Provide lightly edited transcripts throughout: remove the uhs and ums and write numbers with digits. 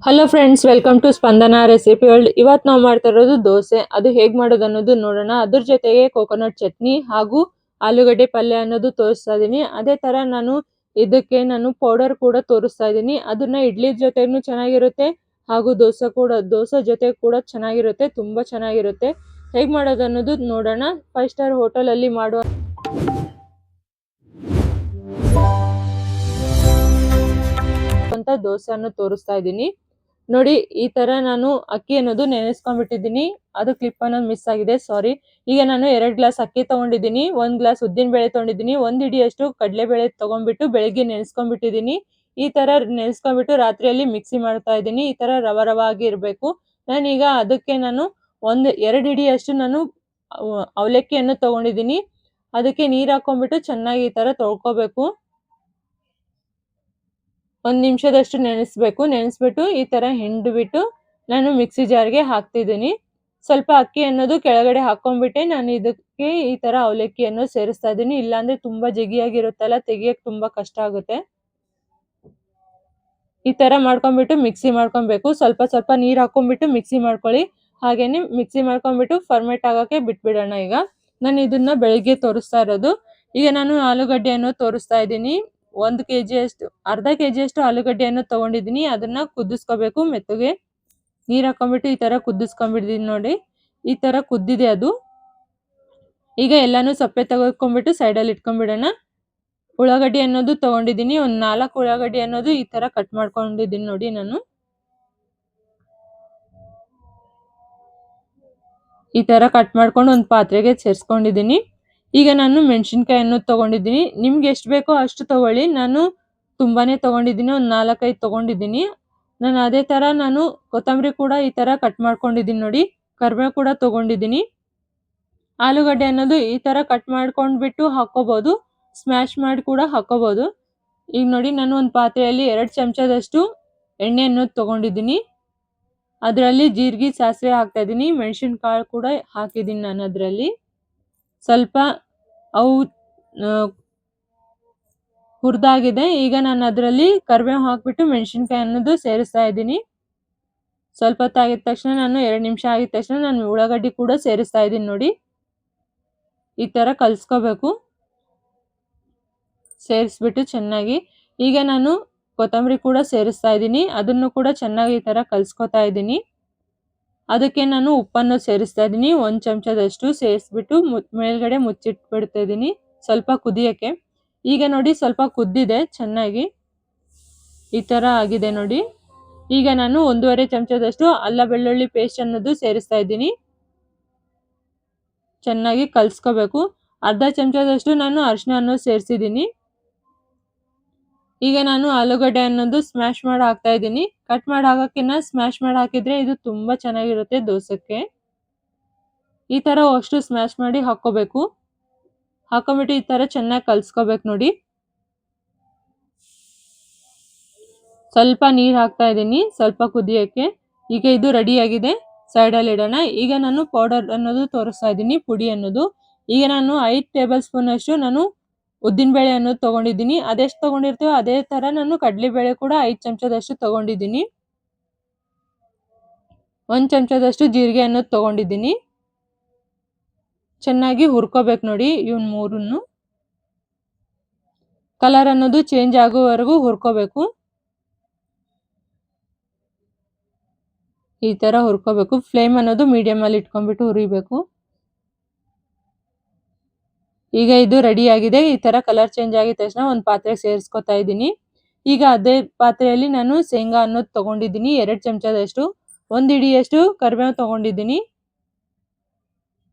Hello friends, welcome to Spandana recipe world. ಇವತ್ತು ನಾವು ಮಾಡ್ತಾ ಇರೋದು ದೋಸೆ. ಅದು ಹೇಗೆ ಮಾಡೋದು ಅನ್ನೋದು ನೋಡೋಣ. ಅದ್ರ ಜೊತೆಗೆ ಕೋಕೋನಟ್ ಚಟ್ನಿ ಹಾಗೂ ಆಲೂಗಡ್ಡೆ ಪಲ್ಯ ಅನ್ನೋದು ತೋರಿಸ್ತಾ ಇದೀನಿ. ಅದೇ ತರ ಇದಕ್ಕೆ ನಾನು ಪೌಡರ್ ಕೂಡ ತೋರಿಸ್ತಾ ಇದೀನಿ. ಅದನ್ನ ಇಡ್ಲಿ ಜೊತೆನೂ ಚೆನ್ನಾಗಿರುತ್ತೆ ಹಾಗೂ ದೋಸೆ ಜೊತೆ ಕೂಡ ಚೆನ್ನಾಗಿರುತ್ತೆ, ತುಂಬಾ ಚೆನ್ನಾಗಿರುತ್ತೆ. ಹೇಗೆ ಮಾಡೋದು ಅನ್ನೋದು ನೋಡೋಣ. 5 ಸ್ಟಾರ್ ಹೋಟೆಲ್ ಅಲ್ಲಿ ಮಾಡುವ ದೋಸೆಯನ್ನು ತೋರಿಸ್ತಾ ಇದೀನಿ ನೋಡಿ. ಈ ತರ ನಾನು ಅಕ್ಕಿ ಅನ್ನೋದು ನೆನೆಸ್ಕೊಂಡ್ಬಿಟ್ಟಿದ್ದೀನಿ. ಅದು ಕ್ಲಿಪ್ ಅನ್ನೋದು ಮಿಸ್ ಆಗಿದೆ, ಸಾರಿ. ಈಗ ನಾನು 2 ಗ್ಲಾಸ್ ಅಕ್ಕಿ ತಗೊಂಡಿದ್ದೀನಿ, 1 ಗ್ಲಾಸ್ ಉದ್ದಿನ ಬೇಳೆ ತಗೊಂಡಿದ್ದೀನಿ, 1 ಹಿಡಿಯಷ್ಟು ಕಡಲೆ ಬೇಳೆ ತಗೊಂಡ್ಬಿಟ್ಟು ಬೆಳಿಗ್ಗೆ ನೆನೆಸ್ಕೊಂಡ್ಬಿಟ್ಟಿದ್ದೀನಿ. ಈ ತರ ನೆನೆಸ್ಕೊಂಡ್ಬಿಟ್ಟು ರಾತ್ರಿಯಲ್ಲಿ ಮಿಕ್ಸಿ ಮಾಡ್ತಾ ಇದ್ದೀನಿ. ಈ ತರ ರವ ಆಗಿ ಇರಬೇಕು. ನಾನೀಗ ಅದಕ್ಕೆ 2 ಹಿಡಿಯಷ್ಟು ನಾನು ಅವಲಕ್ಕಿಯನ್ನು ತಗೊಂಡಿದ್ದೀನಿ. ಅದಕ್ಕೆ ನೀರ್ ಹಾಕೊಂಡ್ಬಿಟ್ಟು ಚೆನ್ನಾಗಿ ಈ ತರ ತೊಳ್ಕೊಬೇಕು. 1 ನಿಮಿಷದಷ್ಟು ನೆನೆಸ್ಬೇಕು. ನೆನೆಸ್ಬಿಟ್ಟು ಈ ತರ ಹಿಂಡ್ಬಿಟ್ಟು ನಾನು ಮಿಕ್ಸಿ ಜಾರ್ಗೆ ಹಾಕ್ತಿದ್ದೀನಿ. ಸ್ವಲ್ಪ ಅಕ್ಕಿ ಅನ್ನೋದು ಕೆಳಗಡೆ ಹಾಕೊಂಡ್ಬಿಟ್ಟೆ ನಾನು ಇದಕ್ಕೆ ಈ ತರ ಅವಲಕ್ಕಿಯನ್ನು ಸೇರಿಸ್ತಾ ಇದ್ದೀನಿ. ಇಲ್ಲಾಂದ್ರೆ ತುಂಬಾ ಜಗಿಯಾಗಿರುತ್ತಲ್ಲ, ತೆಗಿಯಕ್ ತುಂಬಾ ಕಷ್ಟ ಆಗುತ್ತೆ. ಈ ತರ ಮಾಡ್ಕೊಂಡ್ಬಿಟ್ಟು ಮಿಕ್ಸಿ ಮಾಡ್ಕೊಬೇಕು. ಸ್ವಲ್ಪ ಸ್ವಲ್ಪ ನೀರ್ ಹಾಕೊಂಡ್ಬಿಟ್ಟು ಮಿಕ್ಸಿ ಮಾಡ್ಕೊಳ್ಳಿ. ಹಾಗೇನೆ ಮಿಕ್ಸಿ ಮಾಡ್ಕೊಂಡ್ಬಿಟ್ಟು ಫರ್ಮೆಂಟ್ ಆಗಕ್ಕೆ ಬಿಟ್ಬಿಡೋಣ. ಈಗ ನಾನು ಇದನ್ನ ಬೆಳಿಗ್ಗೆ ತೋರಿಸ್ತಾ ಇರೋದು. ಈಗ ನಾನು ಆಲೂಗಡ್ಡೆಯನ್ನು ತೋರಿಸ್ತಾ ಇದ್ದೀನಿ. 1 kg ಅಷ್ಟು, ಅರ್ಧ kg ಅಷ್ಟು ಆಲೂಗಡ್ಡೆಯನ್ನು ತಗೊಂಡಿದ್ದೀನಿ. ಅದನ್ನ ಕುದಿಸ್ಕೋಬೇಕು ಮೆತ್ತಗೆ. ನೀರ್ ಹಾಕೊಂಡ್ಬಿಟ್ಟು ಈ ತರ ಕುದಿಸ್ಕೊಂಡ್ಬಿಟ್ಟಿದ್ದೀನಿ ನೋಡಿ. ಈ ತರ ಕುದ್ದಿದೆ ಅದು. ಈಗ ಎಲ್ಲಾನು ಸಪ್ಪೆ ತೆಗೆದುಕೊಂಡ್ಬಿಟ್ಟು ಸೈಡ್ ಅಲ್ಲಿ ಇಟ್ಕೊಂಡ್ಬಿಡೋಣ. ಉಳ್ಳಾಗಡ್ಡಿ ಅನ್ನೋದು ತಗೊಂಡಿದ್ದೀನಿ. 4 ಉಳ್ಳಾಗಡ್ಡಿ ಅನ್ನೋದು ಈ ತರ ಕಟ್ ಮಾಡ್ಕೊಂಡಿದ್ದೀನಿ ನೋಡಿ. ನಾನು ಈ ತರ ಕಟ್ ಮಾಡ್ಕೊಂಡು ಒಂದು ಪಾತ್ರೆಗೆ ಸೇರಿಸ್ಕೊಂಡಿದ್ದೀನಿ. ಈಗ ನಾನು ಮೆಣಸಿನಕಾಯಿ ಅನ್ನೋದು ತಗೊಂಡಿದ್ದೀನಿ. ನಿಮ್ಗೆ ಎಷ್ಟು ಬೇಕೋ ಅಷ್ಟು ತಗೊಳ್ಳಿ. ನಾನು ತುಂಬಾನೇ ತಗೊಂಡಿದ್ದೀನಿ, 4-5 ತಗೊಂಡಿದ್ದೀನಿ. ನಾನು ಅದೇ ತರ ಕೊತ್ತಂಬರಿ ಕೂಡ ಈ ತರ ಕಟ್ ಮಾಡ್ಕೊಂಡಿದ್ದೀನಿ ನೋಡಿ. ಕರಿಬೇವು ಕೂಡ ತಗೊಂಡಿದ್ದೀನಿ. ಆಲೂಗಡ್ಡೆ ಅನ್ನೋದು ಈ ತರ ಕಟ್ ಮಾಡ್ಕೊಂಡ್ಬಿಟ್ಟು ಹಾಕೋಬಹುದು, ಸ್ಮ್ಯಾಶ್ ಮಾಡಿ ಕೂಡ ಹಾಕೋಬಹುದು. ಈಗ ನೋಡಿ, ನಾನು ಒಂದು ಪಾತ್ರೆಯಲ್ಲಿ 2 ಚಮಚದಷ್ಟು ಎಣ್ಣೆ ಅನ್ನೋದು ತಗೊಂಡಿದ್ದೀನಿ. ಅದರಲ್ಲಿ ಜೀರಿಗೆ, ಸಾಸಿವೆ ಹಾಕ್ತಾ ಇದ್ದೀನಿ. ಮೆಣಸಿನಕಾಳು ಕೂಡ ಹಾಕಿದ್ದೀನಿ ನಾನು ಅದರಲ್ಲಿ. ಸ್ವಲ್ಪ ಅವು ಹುರಿದಾಗಿದೆ. ಈಗ ನಾನು ಅದರಲ್ಲಿ ಕರಿಬೇವು ಹಾಕ್ಬಿಟ್ಟು ಮೆಣಸಿನಕಾಯಿ ಅನ್ನೋದು ಸೇರಿಸ್ತಾ ಇದ್ದೀನಿ. ಸ್ವಲ್ಪ ಹೊತ್ತಾಗಿದ ತಕ್ಷಣ 2 ನಿಮಿಷ ಆಗಿದ ತಕ್ಷಣ ನಾನು ಉಳ್ಳಾಗಡ್ಡಿ ಕೂಡ ಸೇರಿಸ್ತಾ ಇದ್ದೀನಿ ನೋಡಿ. ಈ ತರ ಕಲ್ಸ್ಕೋಬೇಕು. ಸೇರಿಸ್ಬಿಟ್ಟು ಚೆನ್ನಾಗಿ ಈಗ ನಾನು ಕೊತ್ತಂಬರಿ ಕೂಡ ಸೇರಿಸ್ತಾ ಇದ್ದೀನಿ. ಅದನ್ನು ಕೂಡ ಚೆನ್ನಾಗಿ ಈ ತರ ಕಲ್ಸ್ಕೊತಾ ಇದ್ದೀನಿ. ಅದಕ್ಕೆ ನಾನು ಉಪ್ಪನ್ನು ಸೇರಿಸ್ತಾ ಇದ್ದೀನಿ, 1 ಚಮಚದಷ್ಟು ಸೇರಿಸ್ಬಿಟ್ಟು ಮೇಲ್ಗಡೆ ಮುಚ್ಚಿಟ್ಬಿಡ್ತಾ ಇದ್ದೀನಿ ಸ್ವಲ್ಪ ಕುದಿಯಕ್ಕೆ. ಈಗ ನೋಡಿ, ಸ್ವಲ್ಪ ಕುದ್ದಿದೆ ಚೆನ್ನಾಗಿ. ಈ ತರ ಆಗಿದೆ ನೋಡಿ. ಈಗ ನಾನು 1.5 ಚಮಚದಷ್ಟು ಅಲ್ಲ ಬೆಳ್ಳುಳ್ಳಿ ಪೇಸ್ಟ್ ಅನ್ನೋದು ಸೇರಿಸ್ತಾ ಇದ್ದೀನಿ. ಚೆನ್ನಾಗಿ ಕಲ್ಸ್ಕೋಬೇಕು. ಅರ್ಧ ಚಮಚದಷ್ಟು ನಾನು ಅರಿಶಿನ ಅನ್ನೋದು ಸೇರಿಸಿದ್ದೀನಿ. ಈಗ ನಾನು ಆಲೂಗಡ್ಡೆ ಅನ್ನೋದು ಸ್ಮ್ಯಾಶ್ ಮಾಡಿ ಹಾಕ್ತಾ ಇದ್ದೀನಿ. ಕಟ್ ಮಾಡಿ ಹಾಕೋಕ್ಕಿಂತ ಸ್ಮ್ಯಾಶ್ ಮಾಡಿ ಹಾಕಿದ್ರೆ ಇದು ತುಂಬಾ ಚೆನ್ನಾಗಿರುತ್ತೆ ದೋಸೆಗೆ. ಈ ತರ ಅಷ್ಟು ಸ್ಮ್ಯಾಶ್ ಮಾಡಿ ಹಾಕೋಬೇಕು. ಹಾಕೊಂಡ್ಬಿಟ್ಟು ಈ ತರ ಚೆನ್ನಾಗಿ ಕಲ್ಸ್ಕೋಬೇಕು ನೋಡಿ. ಸ್ವಲ್ಪ ನೀರ್ ಹಾಕ್ತಾ ಇದ್ದೀನಿ ಸ್ವಲ್ಪ ಕುದಿಯಕ್ಕೆ. ಈಗ ಇದು ರೆಡಿ ಆಗಿದೆ, ಸೈಡ್ ಅಲ್ಲಿ ಇಡೋಣ. ಈಗ ನಾನು ಪೌಡರ್ ಅನ್ನೋದು ತೋರಿಸ್ತಾ ಇದ್ದೀನಿ, ಪುಡಿ ಅನ್ನೋದು. ಈಗ ನಾನು 5 ಟೇಬಲ್ ಸ್ಪೂನ್ ಅಷ್ಟು ನಾನು ಉದ್ದಿನ ಬೇಳೆ ಅನ್ನೋದು ತಗೊಂಡಿದ್ದೀನಿ. ಅದೆಷ್ಟು ತಗೊಂಡಿರ್ತೀವೋ ಅದೇ ತರ ನಾನು ಕಡಲೆ ಬೇಳೆ ಕೂಡ 5 ಚಮಚದಷ್ಟು ತಗೊಂಡಿದ್ದೀನಿ. 1 ಚಮಚದಷ್ಟು ಜೀರಿಗೆ ಅನ್ನೋದು ತಗೊಂಡಿದ್ದೀನಿ. ಚೆನ್ನಾಗಿ ಹುರ್ಕೋಬೇಕು ನೋಡಿ ಇವನ್ ಮೂರನ್ನು. ಕಲರ್ ಅನ್ನೋದು ಚೇಂಜ್ ಆಗೋವರೆಗೂ ಹುರ್ಕೋಬೇಕು. ಈ ತರ ಹುರ್ಕೋಬೇಕು. ಫ್ಲೇಮ್ ಅನ್ನೋದು ಮೀಡಿಯಂ ಅಲ್ಲಿ ಇಟ್ಕೊಂಡ್ಬಿಟ್ಟು ಹುರಿಬೇಕು. ಈಗ ಇದು ರೆಡಿ ಆಗಿದೆ. ಈ ತರ ಕಲರ್ ಚೇಂಜ್ ಆಗಿದ ತಕ್ಷಣ ಒಂದು ಪಾತ್ರೆಗೆ ಸೇರಿಸ್ಕೊತಾ ಇದ್ದೀನಿ. ಈಗ ಅದೇ ಪಾತ್ರೆಯಲ್ಲಿ ನಾನು ಶೇಂಗಾ ಅನ್ನೋದು ತಗೊಂಡಿದ್ದೀನಿ 2 ಚಮಚದಷ್ಟು. 1 ಹಿಡಿಯಷ್ಟು ಕರಿಬೇವು ತಗೊಂಡಿದ್ದೀನಿ.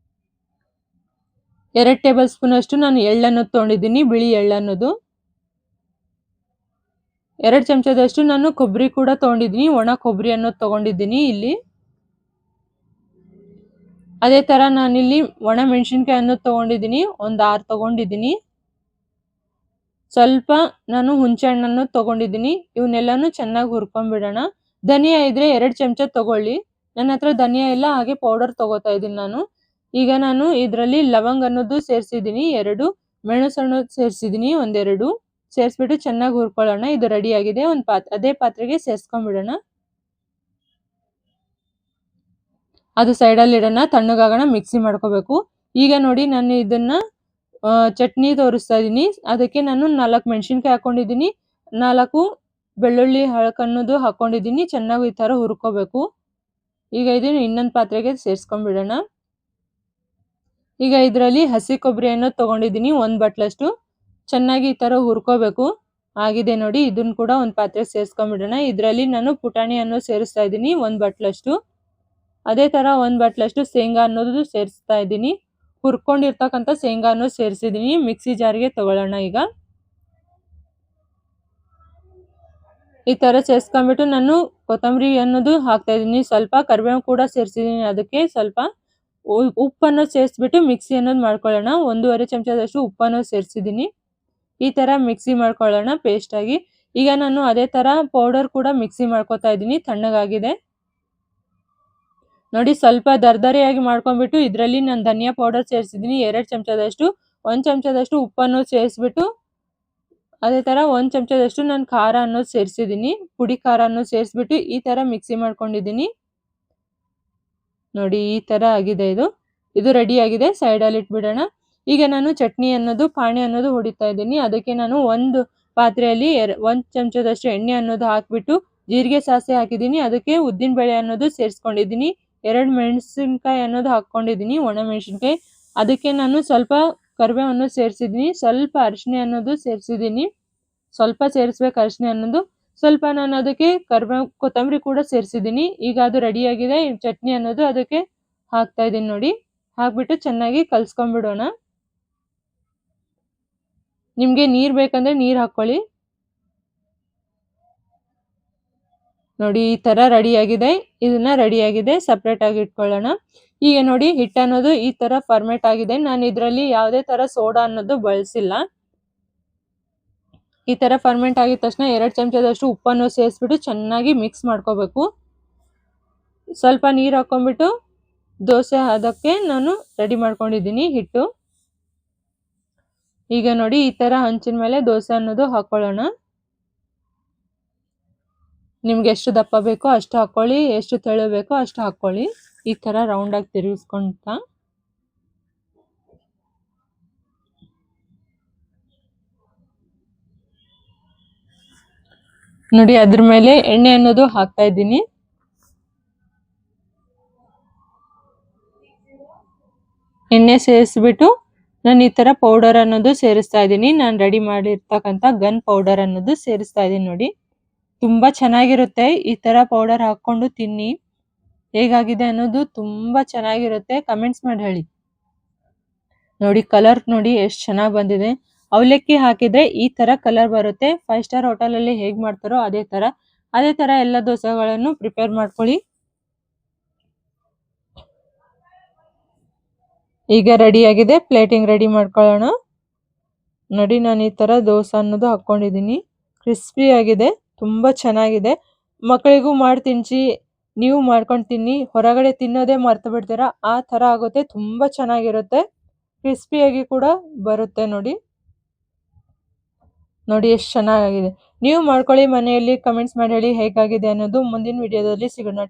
2 ಟೇಬಲ್ ಸ್ಪೂನ್ ಅಷ್ಟು ನಾನು ಎಳ್ಳನ್ನು ತಗೊಂಡಿದ್ದೀನಿ, ಬಿಳಿ ಎಳ್ಳನ್ನೋದು. 2 ಚಮಚದಷ್ಟು ನಾನು ಕೊಬ್ಬರಿ ಕೂಡ ತಗೊಂಡಿದ್ದೀನಿ, ಒಣ ಕೊಬ್ಬರಿ ಅನ್ನೋದು ತಗೊಂಡಿದ್ದೀನಿ ಇಲ್ಲಿ. ಅದೇ ತರ ನಾನಿಲ್ಲಿ ಒಣ ಮೆಣಸಿನಕಾಯಿ ಅನ್ನೋದು ತಗೊಂಡಿದ್ದೀನಿ, ಒಂದು 6 ತಗೊಂಡಿದ್ದೀನಿ. ಸ್ವಲ್ಪ ನಾನು ಹುಣಸೆ ಹಣ್ಣನ್ನು ತಗೊಂಡಿದ್ದೀನಿ. ಇವನ್ನೆಲ್ಲಾನು ಚೆನ್ನಾಗಿ ಹುರ್ಕೊಂಡ್ಬಿಡೋಣ. ಧನಿಯಾ ಇದ್ರೆ 2 ಚಮಚ ತಗೊಳ್ಳಿ. ನನ್ನ ಹತ್ರ ಧನಿಯಾ ಇಲ್ಲ, ಹಾಗೆ ಪೌಡರ್ ತಗೋತಾ ಇದ್ದೀನಿ ನಾನು. ಈಗ ನಾನು ಇದರಲ್ಲಿ ಲವಂಗ ಅನ್ನೋದು ಸೇರಿಸಿದ್ದೀನಿ 2, ಮೆಣಸು ಅನ್ನೋದು ಸೇರಿಸಿದ್ದೀನಿ 1-2. ಸೇರಿಸ್ಬಿಟ್ಟು ಚೆನ್ನಾಗಿ ಹುರ್ಕೊಳ್ಳೋಣ. ಇದು ರೆಡಿ ಆಗಿದೆ. ಅದೇ ಪಾತ್ರೆಗೆ ಸೇರಿಸ್ಕೊಂಡ್ಬಿಡೋಣ. ಅದು ಸೈಡಲ್ಲಿ ಇಡೋಣ, ತಣ್ಣಗಾಗೋಣ, ಮಿಕ್ಸಿ ಮಾಡ್ಕೋಬೇಕು. ಈಗ ನೋಡಿ ನಾನು ಇದನ್ನ ಚಟ್ನಿ ತೋರಿಸ್ತಾ ಇದ್ದೀನಿ. ಅದಕ್ಕೆ ನಾನು 4 ಮೆಣಸಿನ್ಕಾಯಿ ಹಾಕೊಂಡಿದ್ದೀನಿ, 4 ಬೆಳ್ಳುಳ್ಳಿ ಹಳಕನ್ನೋದು ಹಾಕೊಂಡಿದ್ದೀನಿ. ಚೆನ್ನಾಗಿ ಈ ತರ ಹುರ್ಕೋಬೇಕು. ಈಗ ಇದನ್ನ ಇನ್ನೊಂದು ಪಾತ್ರೆಗೆ ಸೇರಿಸ್ಕೊಂಡ್ಬಿಡೋಣ. ಈಗ ಇದರಲ್ಲಿ ಹಸಿ ಕೊಬ್ಬರಿಯನ್ನು ತಗೊಂಡಿದ್ದೀನಿ 1 ಬಟ್ಲಷ್ಟು. ಚೆನ್ನಾಗಿ ಈ ತರ ಹುರ್ಕೋಬೇಕು. ಆಗಿದೆ ನೋಡಿ, ಇದನ್ನ ಕೂಡ ಒಂದು ಪಾತ್ರೆಗೆ ಸೇರಿಸ್ಕೊಂಡ್ಬಿಡೋಣ. ಇದರಲ್ಲಿ ನಾನು ಪುಟಾಣಿಯನ್ನು ಸೇರಿಸ್ತಾ ಇದ್ದೀನಿ 1 ಬಟ್ಲಷ್ಟು. ಅದೇ ತರ 1 ಬಟ್ಲಷ್ಟು ಶೇಂಗಾ ಅನ್ನೋದು ಸೇರಿಸ್ತಾ ಇದ್ದೀನಿ. ಹುರ್ಕೊಂಡಿರ್ತಕ್ಕಂಥ ಶೇಂಗಾನು ಸೇರಿಸಿದ್ದೀನಿ. ಮಿಕ್ಸಿ ಜಾರ್ಗೆ ತಗೊಳ್ಳೋಣ. ಈಗ ಈ ತರ ಸೇರಿಸ್ಕೊಂಡ್ಬಿಟ್ಟು ನಾನು ಕೊತ್ತಂಬರಿ ಅನ್ನೋದು ಹಾಕ್ತಾ ಇದ್ದೀನಿ. ಸ್ವಲ್ಪ ಕರಿಬೇವು ಕೂಡ ಸೇರಿಸಿದ್ದೀನಿ. ಅದಕ್ಕೆ ಸ್ವಲ್ಪ ಉಪ್ಪನ್ನು ಸೇರಿಸ್ಬಿಟ್ಟು ಮಿಕ್ಸಿ ಅನ್ನೋದು ಮಾಡ್ಕೊಳ್ಳೋಣ. 1.5 ಚಮಚದಷ್ಟು ಉಪ್ಪನ್ನು ಸೇರಿಸಿದ್ದೀನಿ. ಈ ತರ ಮಿಕ್ಸಿ ಮಾಡ್ಕೊಳ್ಳೋಣ ಪೇಸ್ಟ್ ಆಗಿ. ಈಗ ನಾನು ಅದೇ ತರ ಪೌಡರ್ ಕೂಡ ಮಿಕ್ಸಿ ಮಾಡ್ಕೊತಾ ಇದ್ದೀನಿ. ತಣ್ಣಗಾಗಿದೆ ನೋಡಿ. ಸ್ವಲ್ಪ ದರ್ದರಿಯಾಗಿ ಮಾಡ್ಕೊಂಡ್ಬಿಟ್ಟು ಇದರಲ್ಲಿ ನಾನು ಧನಿಯಾ ಪೌಡರ್ ಸೇರಿಸಿದ್ದೀನಿ 2 ಚಮಚದಷ್ಟು. 1 ಚಮಚದಷ್ಟು ಉಪ್ಪನ್ನು ಸೇರಿಸ್ಬಿಟ್ಟು ಅದೇ ತರ 1 ಚಮಚದಷ್ಟು ನಾನು ಖಾರ ಅನ್ನೋದು ಸೇರಿಸಿದ್ದೀನಿ. ಪುಡಿ ಖಾರ ಅನ್ನೋದು ಸೇರಿಸ್ಬಿಟ್ಟು ಈ ತರ ಮಿಕ್ಸಿ ಮಾಡ್ಕೊಂಡಿದ್ದೀನಿ ನೋಡಿ. ಈ ತರ ಆಗಿದೆ. ಇದು ರೆಡಿ ಆಗಿದೆ. ಸೈಡಲ್ಲಿ ಇಟ್ಬಿಡೋಣ. ಈಗ ನಾನು ಚಟ್ನಿ ಅನ್ನೋದು ಪಾಣಿ ಅನ್ನೋದು ಹೊಡಿತಾ ಇದ್ದೀನಿ. ಅದಕ್ಕೆ ನಾನು ಒಂದು ಪಾತ್ರೆಯಲ್ಲಿ 1 ಚಮಚದಷ್ಟು ಎಣ್ಣೆ ಅನ್ನೋದು ಹಾಕ್ಬಿಟ್ಟು ಜೀರಿಗೆ ಸಾಸಿವೆ ಹಾಕಿದ್ದೀನಿ. ಅದಕ್ಕೆ ಉದ್ದಿನ ಬೇಳೆ ಅನ್ನೋದು ಸೇರಿಸ್ಕೊಂಡಿದ್ದೀನಿ. 2 ಮೆಣಸಿನಕಾಯಿ ಅನ್ನೋದು ಹಾಕೊಂಡಿದ್ದೀನಿ, ಒಣ ಮೆಣಸಿನಕಾಯಿ. ಅದಕ್ಕೆ ನಾನು ಸ್ವಲ್ಪ ಕರಿಬೇವನ್ನು ಸೇರಿಸಿದ್ದೀನಿ, ಸ್ವಲ್ಪ ಅರಿಶಿನ ಅನ್ನೋದು ಸೇರಿಸಿದ್ದೀನಿ. ಸ್ವಲ್ಪ ಸೇರಿಸ್ಬೇಕು ಅರಿಶಿನ ಅನ್ನೋದು. ಸ್ವಲ್ಪ ನಾನು ಅದಕ್ಕೆ ಕರಿಬೇವು ಕೊತ್ತಂಬರಿ ಕೂಡ ಸೇರಿಸಿದ್ದೀನಿ. ಈಗ ಅದು ರೆಡಿ ಆಗಿದೆ. ಚಟ್ನಿ ಅನ್ನೋದು ಅದಕ್ಕೆ ಹಾಕ್ತಾ ಇದ್ದೀನಿ ನೋಡಿ. ಹಾಕ್ಬಿಟ್ಟು ಚೆನ್ನಾಗಿ ಕಲ್ಸ್ಕೊಂಡ್ಬಿಡೋಣ. ನಿಮ್ಗೆ ನೀರ್ ಬೇಕಂದ್ರೆ ನೀರ್ ಹಾಕೊಳ್ಳಿ ನೋಡಿ. ಈ ತರ ರೆಡಿ ಆಗಿದೆ. ಇದನ್ನ ರೆಡಿ ಆಗಿದೆ, ಸಪ್ರೇಟ್ ಆಗಿ ಇಟ್ಕೊಳ್ಳೋಣ. ಈಗ ನೋಡಿ ಹಿಟ್ಟು ಅನ್ನೋದು ಈ ತರ ಫಾರ್ಮೇಟ್ ಆಗಿದೆ. ನಾನು ಇದರಲ್ಲಿ ಯಾವುದೇ ತರ ಸೋಡಾ ಅನ್ನೋದು ಬಳಸಿಲ್ಲ. ಈ ತರ ಫರ್ಮೆಂಟ್ ಆಗಿದ ತಕ್ಷಣ 2 ಚಮಚದಷ್ಟು ಉಪ್ಪನ್ನು ಸೇರಿಸ್ಬಿಟ್ಟು ಚೆನ್ನಾಗಿ ಮಿಕ್ಸ್ ಮಾಡ್ಕೋಬೇಕು. ಸ್ವಲ್ಪ ನೀರು ಹಾಕೊಂಡ್ಬಿಟ್ಟು ದೋಸೆ ಅದಕ್ಕೆ ನಾನು ರೆಡಿ ಮಾಡ್ಕೊಂಡಿದ್ದೀನಿ ಹಿಟ್ಟು. ಈಗ ನೋಡಿ ಈ ತರ ಹಂಚಿನ ಮೇಲೆ ದೋಸೆ ಅನ್ನೋದು ಹಾಕೊಳ್ಳೋಣ. ನಿಮ್ಗೆ ಎಷ್ಟು ದಪ್ಪ ಬೇಕೋ ಅಷ್ಟು ಹಾಕೊಳ್ಳಿ, ಎಷ್ಟು ತೆಳು ಬೇಕೋ ಅಷ್ಟು ಹಾಕೊಳ್ಳಿ. ಈ ತರ ರೌಂಡ್ ಆಗಿ ತಿರುಗಿಸ್ಕೊಂತ ನೋಡಿ. ಅದ್ರ ಮೇಲೆ ಎಣ್ಣೆ ಅನ್ನೋದು ಹಾಕ್ತಾ ಇದ್ದೀನಿ. ಎಣ್ಣೆ ಸೇರಿಸ್ಬಿಟ್ಟು ನಾನು ಈ ತರ ಪೌಡರ್ ಅನ್ನೋದು ಸೇರಿಸ್ತಾ ಇದ್ದೀನಿ. ನಾನು ರೆಡಿ ಮಾಡಿರ್ತಕ್ಕಂಥ ಗನ್ ಪೌಡರ್ ಅನ್ನೋದು ಸೇರಿಸ್ತಾ ಇದ್ದೀನಿ ನೋಡಿ. ತುಂಬಾ ಚೆನ್ನಾಗಿರುತ್ತೆ. ಈ ತರ ಪೌಡರ್ ಹಾಕೊಂಡು ತಿನ್ನಿ. ಹೇಗಾಗಿದೆ ಅನ್ನೋದು ತುಂಬಾ ಚೆನ್ನಾಗಿರುತ್ತೆ. ಕಮೆಂಟ್ಸ್ ಮಾಡಿ ಹೇಳಿ ನೋಡಿ. ಕಲರ್ ನೋಡಿ ಎಷ್ಟು ಚೆನ್ನಾಗಿ ಬಂದಿದೆ. ಅವಲಕ್ಕಿ ಹಾಕಿದ್ರೆ ಈ ತರ ಕಲರ್ ಬರುತ್ತೆ. 5 ಸ್ಟಾರ್ ಹೋಟೆಲ್ ಅಲ್ಲಿ ಹೇಗ್ ಮಾಡ್ತಾರೋ ಅದೇ ತರ ಎಲ್ಲ ದೋಸೆಗಳನ್ನು ಪ್ರಿಪೇರ್ ಮಾಡ್ಕೊಳ್ಳಿ. ಈಗ ರೆಡಿ ಆಗಿದೆ. ಪ್ಲೇಟಿಂಗ್ ರೆಡಿ ಮಾಡ್ಕೊಳ್ಳೋಣ ನೋಡಿ. ನಾನು ಈ ತರ ದೋಸೆ ಅನ್ನೋದು ಹಾಕೊಂಡಿದ್ದೀನಿ. ಕ್ರಿಸ್ಪಿ ಆಗಿದೆ, ತುಂಬಾ ಚೆನ್ನಾಗಿದೆ. ಮಕ್ಕಳಿಗೂ ಮಾಡಿ ತಿನ್ಸಿ, ನೀವು ಮಾಡ್ಕೊಂಡು ತಿನ್ನಿ. ಹೊರಗಡೆ ತಿನ್ನೋದೇ ಮರ್ತು ಬಿಡ್ತೀರಾ, ಆ ತರ ಆಗುತ್ತೆ. ತುಂಬಾ ಚೆನ್ನಾಗಿರುತ್ತೆ, ಕ್ರಿಸ್ಪಿಯಾಗಿ ಕೂಡ ಬರುತ್ತೆ ನೋಡಿ. ನೋಡಿ ಎಷ್ಟು ಚೆನ್ನಾಗಿದೆ. ನೀವು ಮಾಡ್ಕೊಳ್ಳಿ ಮನೆಯಲ್ಲಿ. ಕಮೆಂಟ್ಸ್ ಮಾಡಿ ಹೇಳಿ ಹೇಗಾಗಿದೆ ಅನ್ನೋದು. ಮುಂದಿನ ವಿಡಿಯೋದಲ್ಲಿ ಸಿಗೋಣ.